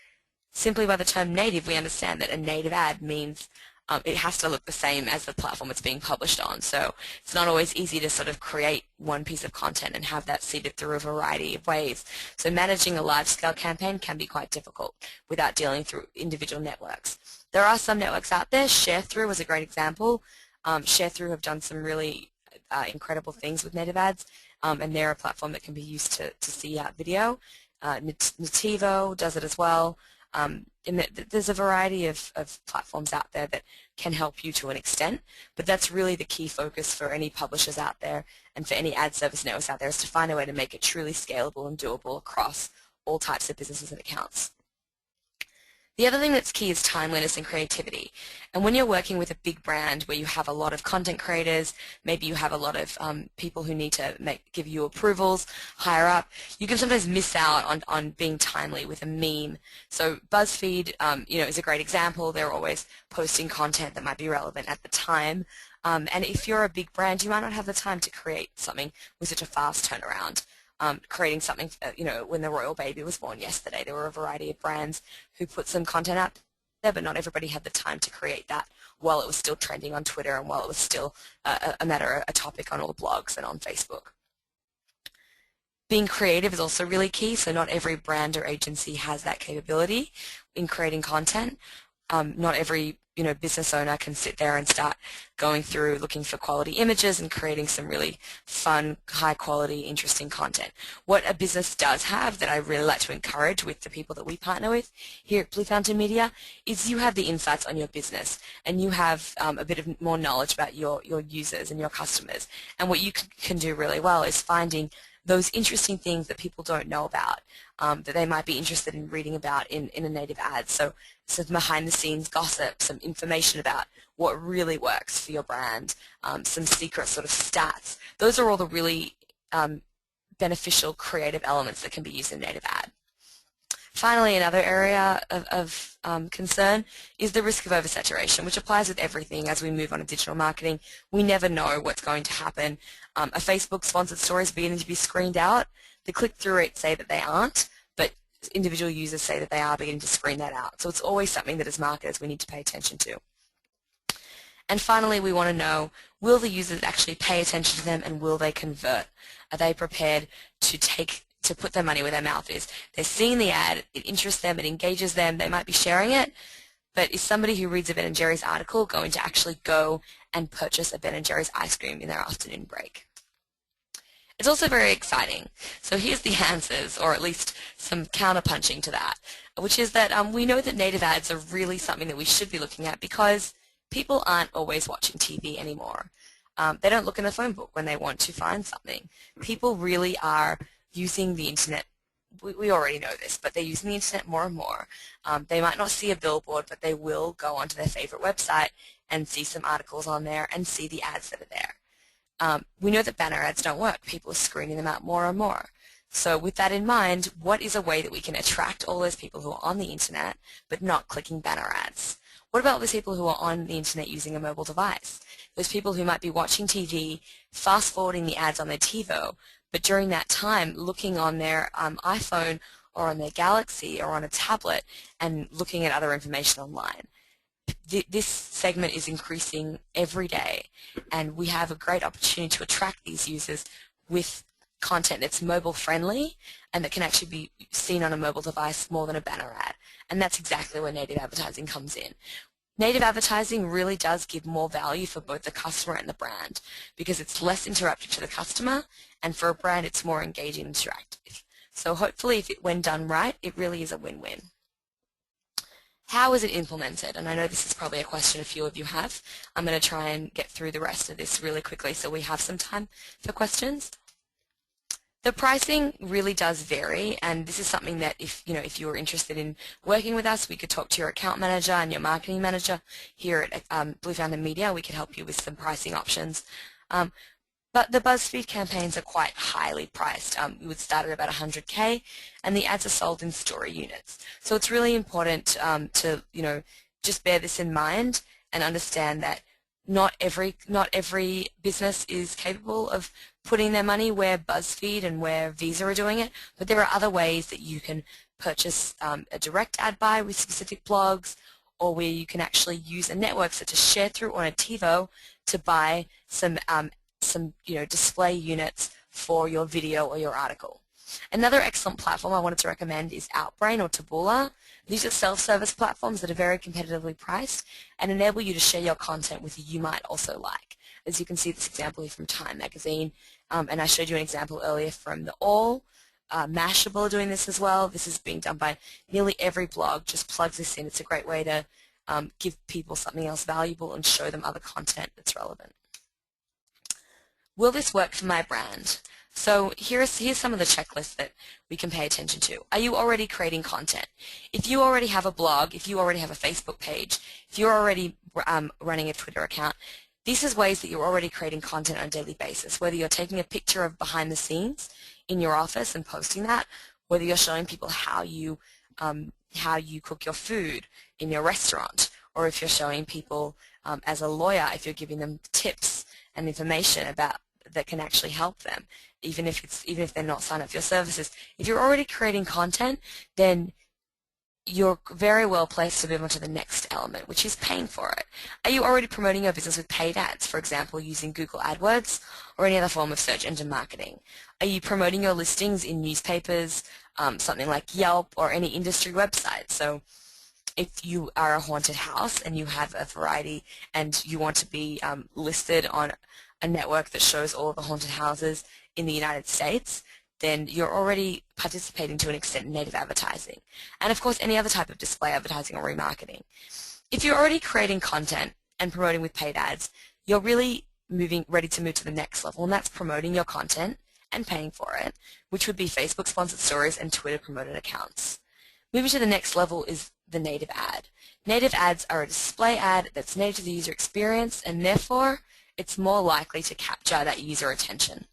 A: simply by the term native, we understand that a native ad means it has to look the same as the platform it's being published on. So it's not always easy to sort of create one piece of content and have that seeded through a variety of ways. So managing a large-scale campaign can be quite difficult without dealing through individual networks. There are some networks out there. ShareThrough was a great example. ShareThrough have done some really incredible things with native ads, and they're a platform that can be used to see out video. Nativo does it as well. There's a variety of platforms out there that can help you to an extent, but that's really the key focus for any publishers out there and for any ad service networks out there, is to find a way to make it truly scalable and doable across all types of businesses and accounts. The other thing that's key is timeliness and creativity. And when you're working with a big brand where you have a lot of content creators, maybe you have a lot of people who need to give you approvals higher up, you can sometimes miss out on being timely with a meme. So BuzzFeed is a great example. They're always posting content that might be relevant at the time. And if you're a big brand, you might not have the time to create something with such a fast turnaround. Creating something, when the royal baby was born yesterday, there were a variety of brands who put some content out there, but not everybody had the time to create that while it was still trending on Twitter and while it was still a topic on all the blogs and on Facebook. Being creative is also really key, so not every brand or agency has that capability in creating content. Not every business owner can sit there and start going through looking for quality images and creating some really fun, high quality, interesting content. What a business does have that I really like to encourage with the people that we partner with here at Blue Fountain Media is you have the insights on your business, and you have a bit of more knowledge about your users and your customers. And what you can do really well is finding those interesting things that people don't know about, that they might be interested in reading about in a native ad. So some behind-the-scenes gossip, some information about what really works for your brand, some secret sort of stats. Those are all the really beneficial creative elements that can be used in a native ad. Finally, another area of concern is the risk of oversaturation, which applies with everything as we move on to digital marketing. We never know what's going to happen. A Facebook sponsored story is beginning to be screened out. The click-through rates say that they aren't, but individual users say that they are beginning to screen that out. So it's always something that as marketers we need to pay attention to. And finally, we want to know, will the users actually pay attention to them and will they convert? Are they prepared to put their money where their mouth is? They're seeing the ad, it interests them, it engages them, they might be sharing it, but is somebody who reads a Ben & Jerry's article going to actually go and purchase a Ben & Jerry's ice cream in their afternoon break? It's also very exciting. So here's the answers, or at least some counterpunching to that, which is that we know that native ads are really something that we should be looking at because people aren't always watching TV anymore. They don't look in the phone book when they want to find something. People really are using the internet. We already know this, but they're using the internet more and more. They might not see a billboard, but they will go onto their favorite website and see some articles on there and see the ads that are there. We know that banner ads don't work. People are screening them out more and more. So with that in mind, what is a way that we can attract all those people who are on the internet but not clicking banner ads? What about those people who are on the internet using a mobile device? Those people who might be watching TV, fast-forwarding the ads on their TiVo, but during that time looking on their iPhone or on their Galaxy or on a tablet and looking at other information online. This segment is increasing every day, and we have a great opportunity to attract these users with content that's mobile friendly and that can actually be seen on a mobile device more than a banner ad. And that's exactly where native advertising comes in. Native advertising really does give more value for both the customer and the brand because it's less interruptive to the customer, and for a brand it's more engaging and interactive. So hopefully, when done right, it really is a win-win. How is it implemented? And I know this is probably a question a few of you have. I'm going to try and get through the rest of this really quickly so we have some time for questions. The pricing really does vary, and this is something that if you were interested in working with us, we could talk to your account manager and your marketing manager here at Blue Fountain Media. We could help you with some pricing options. But the BuzzFeed campaigns are quite highly priced. We would start at about 100K, and the ads are sold in story units. So it's really important to just bear this in mind and understand that not every business is capable of putting their money where BuzzFeed and where Visa are doing it, but there are other ways that you can purchase a direct ad buy with specific blogs, or where you can actually use a network such as ShareThrough or a TiVo to buy some display units for your video or your article. Another excellent platform I wanted to recommend is Outbrain or Taboola. These are self-service platforms that are very competitively priced and enable you to share your content with who you might also like. As you can see this example here from Time Magazine, and I showed you an example earlier from The All. Mashable are doing this as well. This is being done by nearly every blog. Just plugs this in. It's a great way to give people something else valuable and show them other content that's relevant. Will this work for my brand? So here's some of the checklists that we can pay attention to. Are you already creating content? If you already have a blog, if you already have a Facebook page, if you're already running a Twitter account, these are ways that you're already creating content on a daily basis, whether you're taking a picture of behind the scenes in your office and posting that, whether you're showing people how you cook your food in your restaurant, or if you're showing people as a lawyer, if you're giving them tips and information about that can actually help them, even if they're not signed up for your services. If you're already creating content, then you're very well placed to move on to the next element, which is paying for it. Are you already promoting your business with paid ads, for example, using Google AdWords or any other form of search engine marketing? Are you promoting your listings in newspapers, something like Yelp or any industry website? So if you are a haunted house and you have a variety and you want to be listed on a network that shows all of the haunted houses in the United States, then you're already participating to an extent in native advertising. And of course, any other type of display advertising or remarketing. If you're already creating content and promoting with paid ads, you're really ready to move to the next level, and that's promoting your content and paying for it, which would be Facebook sponsored stories and Twitter promoted accounts. Moving to the next level is the native ad. Native ads are a display ad that's native to the user experience, and therefore it's more likely to capture that user attention.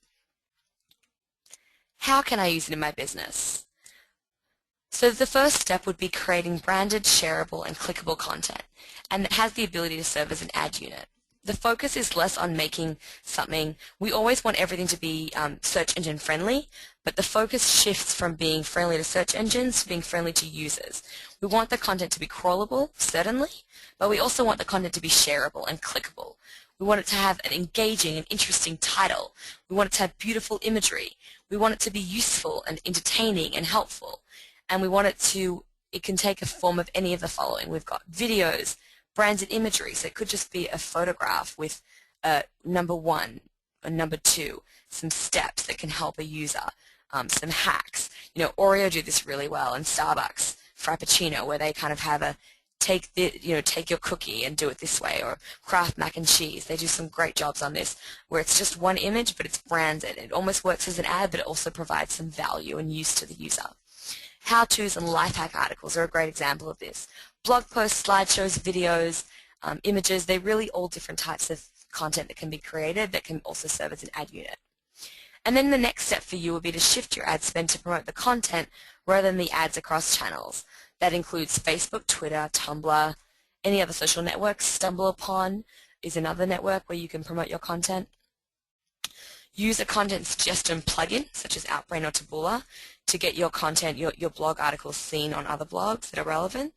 A: How can I use it in my business? So the first step would be creating branded, shareable, and clickable content, and it has the ability to serve as an ad unit. The focus is less on making something. We always want everything to be search engine friendly, but the focus shifts from being friendly to search engines to being friendly to users. We want the content to be crawlable, certainly, but we also want the content to be shareable and clickable. We want it to have an engaging and interesting title. We want it to have beautiful imagery. We want it to be useful and entertaining and helpful. And we want it can take a form of any of the following. We've got videos, branded imagery, so it could just be a photograph with number 1 or number 2, some steps that can help a user, some hacks. Oreo do this really well, and Starbucks, Frappuccino, where they kind of have a take your cookie and do it this way, or Kraft mac and cheese. They do some great jobs on this, where it's just one image, but it's branded. It almost works as an ad, but it also provides some value and use to the user. How-tos and life hack articles are a great example of this. Blog posts, slideshows, videos, images, they're really all different types of content that can be created that can also serve as an ad unit. And then the next step for you would be to shift your ad spend to promote the content rather than the ads across channels. That includes Facebook, Twitter, Tumblr, any other social networks. StumbleUpon is another network where you can promote your content. Use a content suggestion plugin, such as Outbrain or Taboola, to get your content, your blog articles seen on other blogs that are relevant.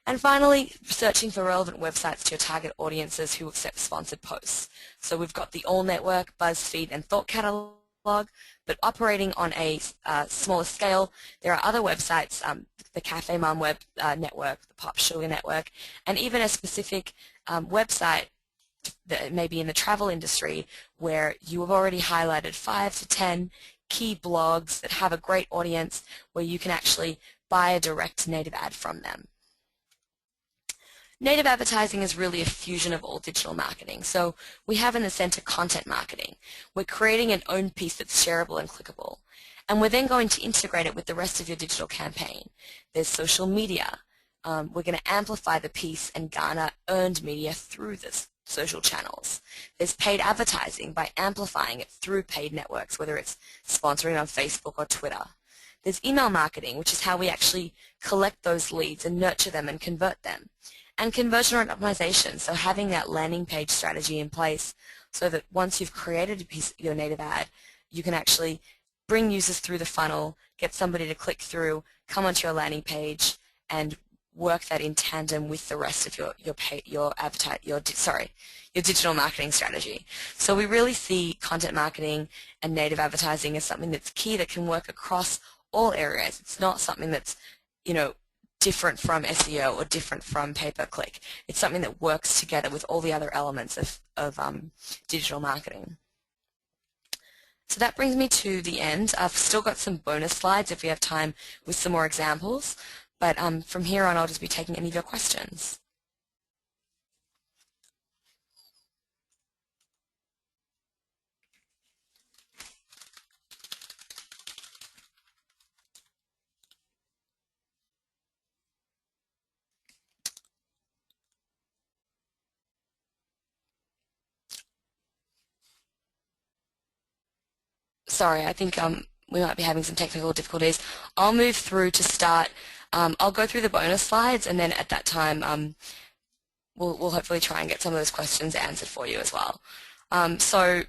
A: And finally, searching for relevant websites to your target audiences who accept sponsored posts. So we've got the All Network, BuzzFeed, and Thought Catalog, but operating on a smaller scale, there are other websites, the Cafe Mom web network, the Pop Sugar network, and even a specific website that may be in the travel industry where you have already highlighted 5 to 10 key blogs that have a great audience where you can actually buy a direct native ad from them. Native advertising is really a fusion of all digital marketing. So we have in the center content marketing. We're creating an own piece that's shareable and clickable. And we're then going to integrate it with the rest of your digital campaign. There's social media. We're going to amplify the piece and garner earned media through this social channels. There's paid advertising by amplifying it through paid networks, whether it's sponsoring on Facebook or Twitter. There's email marketing, which is how we actually collect those leads and nurture them and convert them. And conversion rate optimization, so having that landing page strategy in place so that once you've created a piece of your native ad, you can actually bring users through the funnel, get somebody to click through, come onto your landing page, and work that in tandem with the rest of your digital marketing strategy. So we really see content marketing and native advertising as something that's key, that can work across all areas. It's not something that's different from SEO or different from pay-per-click. It's something that works together with all the other elements of digital marketing. So that brings me to the end. I've still got some bonus slides if we have time with some more examples. But from here on, I'll just be taking any of your questions. Sorry, I think we might be having some technical difficulties. I'll move through to start. I'll go through the bonus slides, and then at that time, we'll hopefully try and get some of those questions answered for you as well. So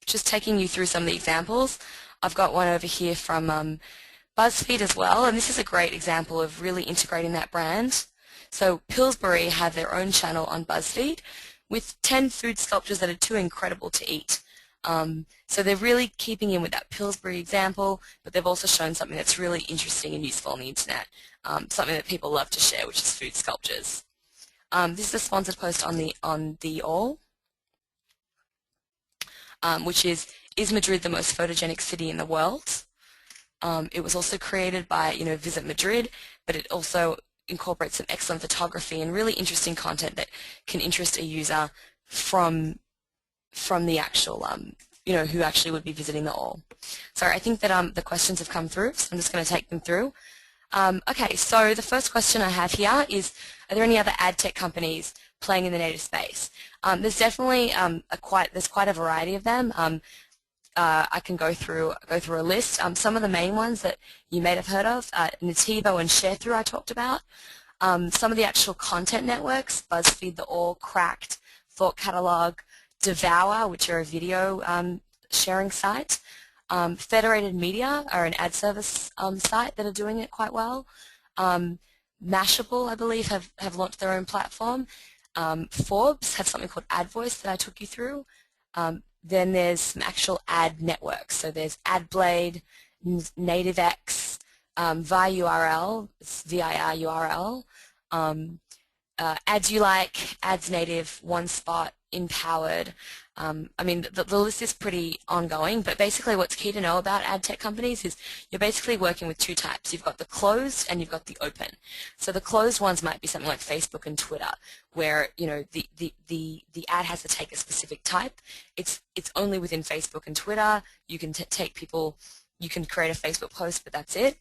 A: just taking you through some of the examples, I've got one over here from BuzzFeed as well, and this is a great example of really integrating that brand. So Pillsbury have their own channel on BuzzFeed with 10 food sculptures that are too incredible to eat. So they're really keeping in with that Pillsbury example, but they've also shown something that's really interesting and useful on the internet, something that people love to share, which is food sculptures. This is a sponsored post on the All, which is Madrid the most photogenic city in the world? It was also created by Visit Madrid, but it also incorporates some excellent photography and really interesting content that can interest a user from the actual who actually would be visiting the All. Sorry, I think that the questions have come through, so I'm just going to take them through. Okay, so the first question I have here is, are there any other ad tech companies playing in the native space? There's definitely there's quite a variety of them. I can go through a list. Some of the main ones that you may have heard of, Nativo and ShareThrough I talked about. Some of the actual content networks, BuzzFeed, The All, Cracked, Thought Catalog, Devour, which are a video sharing site. Federated Media are an ad service site that are doing it quite well. Mashable, I believe, have launched their own platform. Forbes have something called AdVoice that I took you through. Then there's some actual ad networks. So there's AdBlade, NativeX, VirURL, it's VirURL, Ads You Like, Ads Native, OneSpot, Empowered. I mean, the list is pretty ongoing, but basically what's key to know about ad tech companies is you're basically working with two types. You've got the closed and you've got the open. So the closed ones might be something like Facebook and Twitter, where the ad has to take a specific type. It's only within Facebook and Twitter. You can take people, you can create a Facebook post, but that's it.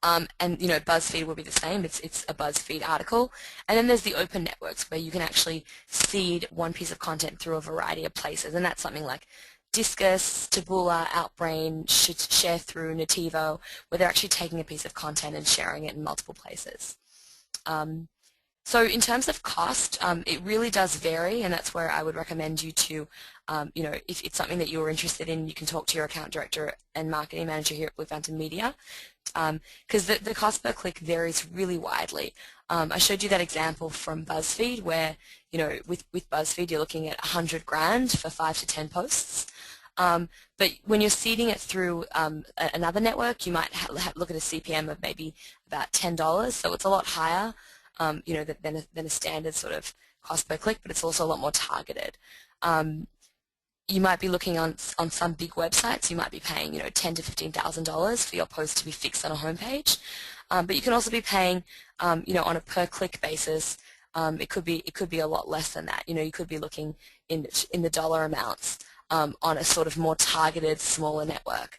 A: And BuzzFeed will be the same. It's a BuzzFeed article. And then there's the open networks where you can actually seed one piece of content through a variety of places, and that's something like Disqus, Taboola, Outbrain, ShareThrough, Nativo, where they're actually taking a piece of content and sharing it in multiple places. So in terms of cost, it really does vary, and that's where I would recommend you to, if it's something that you're interested in, you can talk to your account director and marketing manager here at Blue Fountain Media, because the cost per click varies really widely. I showed you that example from BuzzFeed where, with BuzzFeed you're looking at $100,000 for 5 to 10 posts. But when you're seeding it through another network, you might look at a CPM of maybe about $10, so it's a lot higher than a standard sort of cost per click, but it's also a lot more targeted. You might be looking on some big websites, you might be paying $10,000 to $15,000 for your post to be fixed on a homepage, but you can also be paying on a per click basis. It could be a lot less than that. You could be looking in the dollar amounts on a sort of more targeted, smaller network.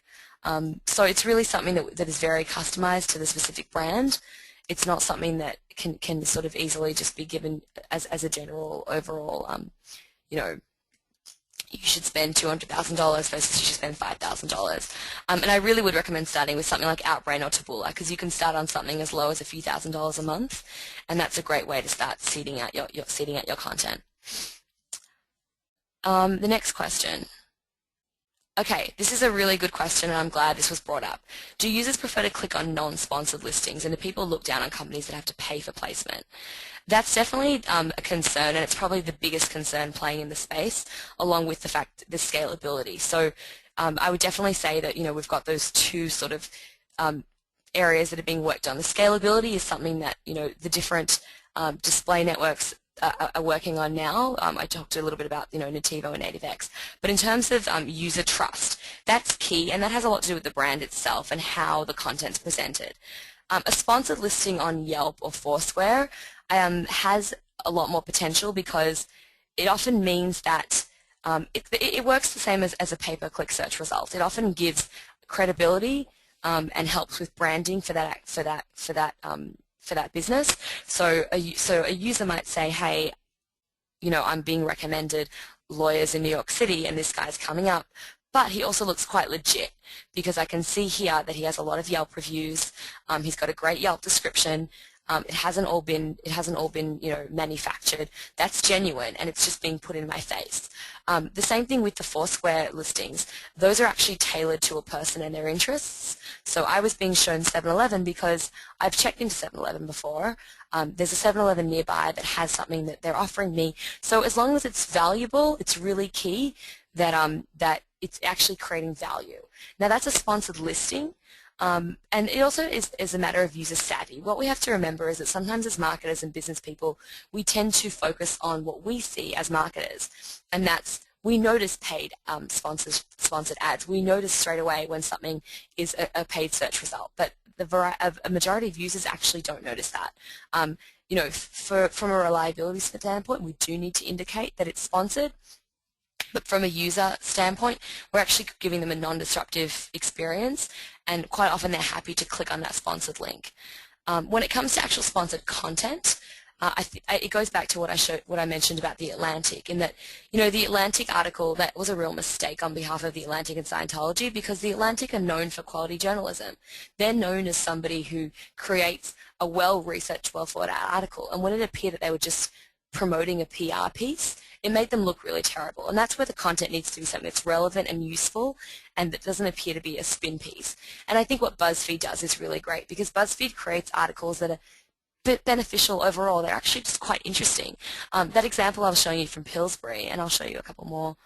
A: So it's really something that is very customized to the specific brand. It's not something that can sort of easily just be given as a general overall, you should spend $200,000 versus you should spend $5,000. And I really would recommend starting with something like Outbrain or Taboola, because you can start on something as low as a few $1,000s a month, and that's a great way to start seeding out your content. The next question. Okay, this is a really good question, and I'm glad this was brought up. Do users prefer to click on non-sponsored listings, and do people look down on companies that have to pay for placement? That's definitely a concern, and it's probably the biggest concern playing in the space, along with the fact the scalability. So I would definitely say that we've got those two sort of areas that are being worked on. The scalability is something that the different display networks are working on now. I talked a little bit about Nativo and NativeX, but in terms of user trust, that's key, and that has a lot to do with the brand itself and how the content's presented. A sponsored listing on Yelp or Foursquare has a lot more potential because it often means that it works the same as a pay-per-click search result. It often gives credibility and helps with branding for that business. So a user might say, hey, I'm being recommended lawyers in New York City and this guy's coming up, but he also looks quite legit because I can see here that he has a lot of Yelp reviews. He's got a great Yelp description. It hasn't all been manufactured. That's genuine, and it's just being put in my face. The same thing with the Foursquare listings. Those are actually tailored to a person and their interests. So I was being shown 7-Eleven because I've checked into 7-Eleven before. There's a 7-Eleven nearby that has something that they're offering me. So as long as it's valuable, it's really key that that it's actually creating value. Now that's a sponsored listing. And it also is a matter of user savvy. What we have to remember is that sometimes as marketers and business people, we tend to focus on what we see as marketers, and that's we notice paid sponsored ads. We notice straight away when something is a paid search result, but a majority of users actually don't notice that. From a reliability standpoint, we do need to indicate that it's sponsored. But from a user standpoint, we're actually giving them a non-disruptive experience, and quite often they're happy to click on that sponsored link. When it comes to actual sponsored content, it goes back to what I mentioned about The Atlantic, in that, the Atlantic article, that was a real mistake on behalf of The Atlantic and Scientology, because The Atlantic are known for quality journalism. They're known as somebody who creates a well-researched, well-thought-out article, and when it appeared that they were just promoting a PR piece, it made them look really terrible. And that's where the content needs to be something that's relevant and useful and that doesn't appear to be a spin piece. And I think what BuzzFeed does is really great, because BuzzFeed creates articles that are beneficial overall. They're actually just quite interesting. That example I was showing you from Pillsbury, and I'll show you a couple more,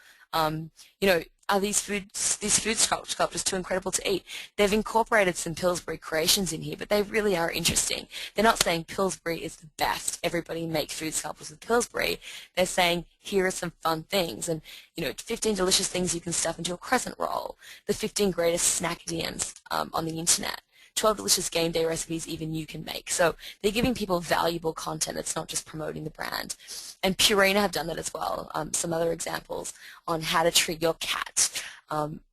A: are these food sculptures too incredible to eat? They've incorporated some Pillsbury creations in here, but they really are interesting. They're not saying Pillsbury is the best, everybody make food sculptures with Pillsbury. They're saying here are some fun things, and 15 delicious things you can stuff into a crescent roll, the 15 greatest snack idioms on the internet, 12 delicious game day recipes even you can make. So they're giving people valuable content that's not just promoting the brand. And Purina have done that as well. Some other examples on how to treat your cat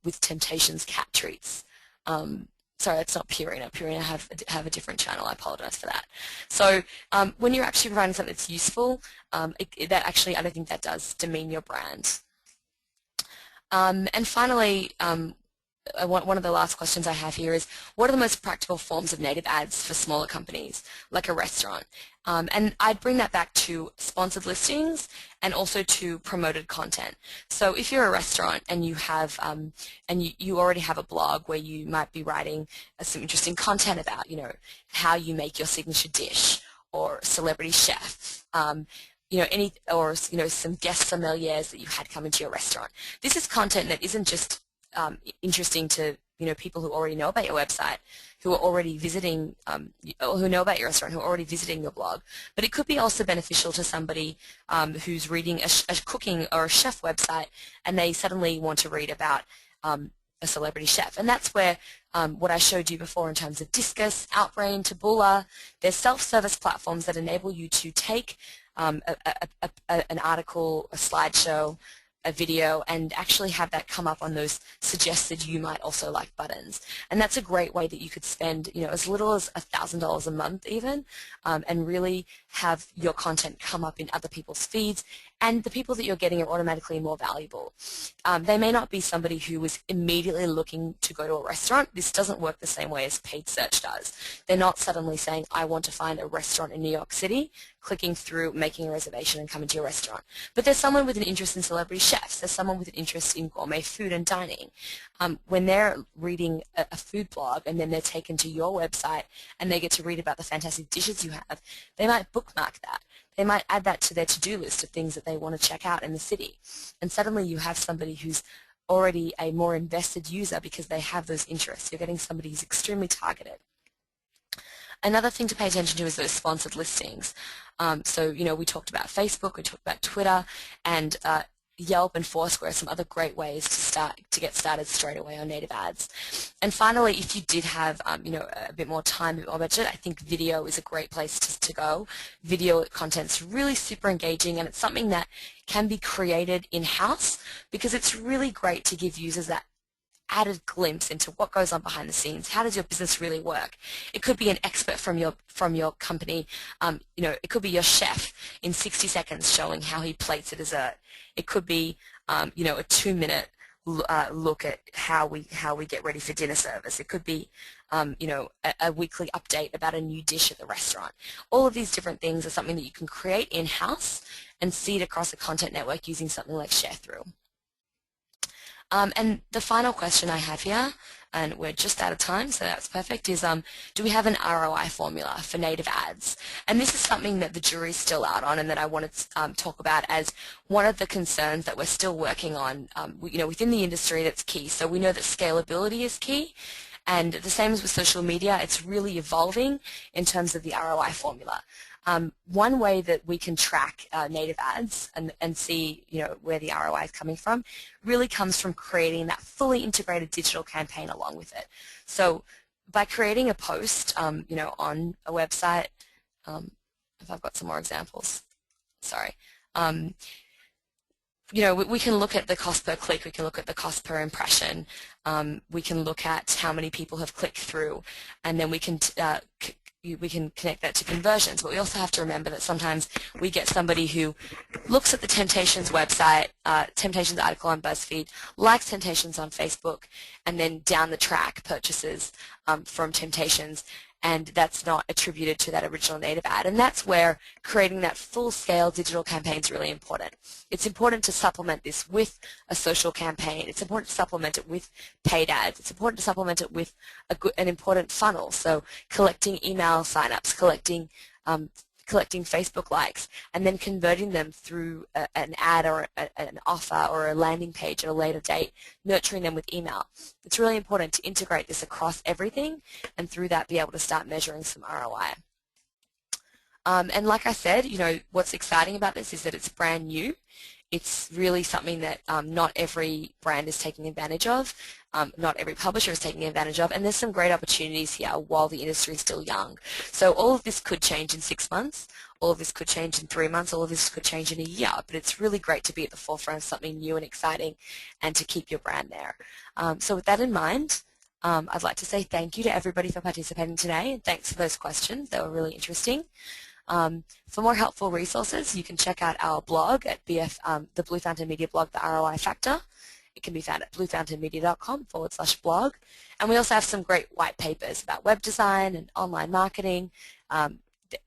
A: with Temptations cat treats. Sorry, that's not Purina. Purina have a different channel. I apologize for that. So when you're actually providing something that's useful, I don't think that does demean your brand. And finally, one of the last questions I have here is, what are the most practical forms of native ads for smaller companies, like a restaurant? And I'd bring that back to sponsored listings and also to promoted content. So if you're a restaurant and you have, you already have a blog where you might be writing some interesting content about, how you make your signature dish, or celebrity chef, some guest sommeliers that you had come into your restaurant. This is content that isn't just interesting to people who already know about your website, who are already visiting, or who know about your restaurant, who are already visiting your blog. But it could be also beneficial to somebody who's reading a cooking or a chef website, and they suddenly want to read about a celebrity chef. And that's where what I showed you before in terms of Disqus, Outbrain, Taboola, they're self-service platforms that enable you to take an article, a slideshow, a video, and actually have that come up on those suggested you might also like buttons. And that's a great way that you could spend as little as $1,000 a month even, and really have your content come up in other people's feeds, and the people that you're getting are automatically more valuable. They may not be somebody who is immediately looking to go to a restaurant. This doesn't work the same way as paid search does. They're not suddenly saying, I want to find a restaurant in New York City, clicking through, making a reservation, and coming to your restaurant. But there's someone with an interest in celebrity chefs. There's someone with an interest in gourmet food and dining. When they're reading a food blog and then they're taken to your website and they get to read about the fantastic dishes you have, they might bookmark that. They might add that to their to-do list of things that they want to check out in the city. And suddenly you have somebody who's already a more invested user because they have those interests. You're getting somebody who's extremely targeted. Another thing to pay attention to is those sponsored listings. So, we talked about Facebook, we talked about Twitter, and Yelp and Foursquare are some other great ways to get started straight away on native ads. And finally, if you did have a bit more time, a bit more budget, I think video is a great place to go. Video content's really super engaging, and it's something that can be created in-house because it's really great to give users that added glimpse into what goes on behind the scenes. How does your business really work? It could be an expert from your company. It could be your chef in 60 seconds showing how he plates a dessert. It could be a 2-minute look at how we get ready for dinner service. It could be a weekly update about a new dish at the restaurant. All of these different things are something that you can create in-house and seed across a content network using something like ShareThrough. And the final question I have here, and we're just out of time, so that's perfect, is do we have an ROI formula for native ads? And this is something that the jury's still out on and that I want to talk about as one of the concerns that we're still working on within the industry that's key. So we know that scalability is key, and the same as with social media, it's really evolving in terms of the ROI formula. One way that we can track native ads and see where the ROI is coming from really comes from creating that fully integrated digital campaign along with it. So by creating a post on a website, if I've got some more examples, sorry. We can look at the cost per click, we can look at the cost per impression, we can look at how many people have clicked through, and then we can we can connect that to conversions, but we also have to remember that sometimes we get somebody who looks at the Temptations website, Temptations article on BuzzFeed, likes Temptations on Facebook, and then down the track purchases from Temptations, and that's not attributed to that original native ad. And that's where creating that full-scale digital campaign is really important. It's important to supplement this with a social campaign. It's important to supplement it with paid ads. It's important to supplement it with an important funnel. So collecting email signups, collecting Facebook likes, and then converting them through an ad or an offer or a landing page at a later date, nurturing them with email. It's really important to integrate this across everything and through that be able to start measuring some ROI. And like I said, what's exciting about this is that it's brand new. It's really something that not every brand is taking advantage of, not every publisher is taking advantage of, and there's some great opportunities here while the industry is still young. So all of this could change in 6 months, all of this could change in 3 months, all of this could change in a year, but it's really great to be at the forefront of something new and exciting and to keep your brand there. So with that in mind, I'd like to say thank you to everybody for participating today, and thanks for those questions. They were really interesting. For more helpful resources, you can check out our blog at the Blue Fountain Media blog, The ROI Factor. It can be found at bluefountainmedia.com/blog. And we also have some great white papers about web design and online marketing.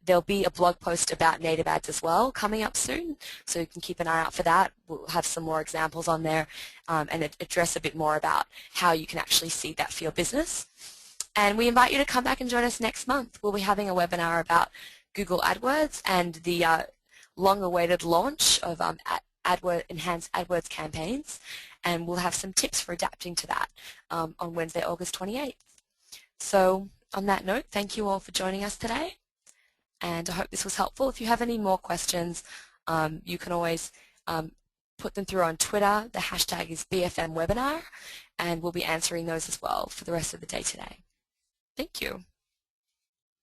A: There'll be a blog post about native ads as well coming up soon, so you can keep an eye out for that. We'll have some more examples on there and address a bit more about how you can actually see that for your business. And we invite you to come back and join us next month. We'll be having a webinar about Google AdWords and the long-awaited launch of enhanced AdWords campaigns, and we'll have some tips for adapting to that on Wednesday, August 28th. So on that note, thank you all for joining us today, and I hope this was helpful. If you have any more questions, you can always put them through on Twitter. The hashtag is BFM Webinar, and we'll be answering those as well for the rest of the day today. Thank you.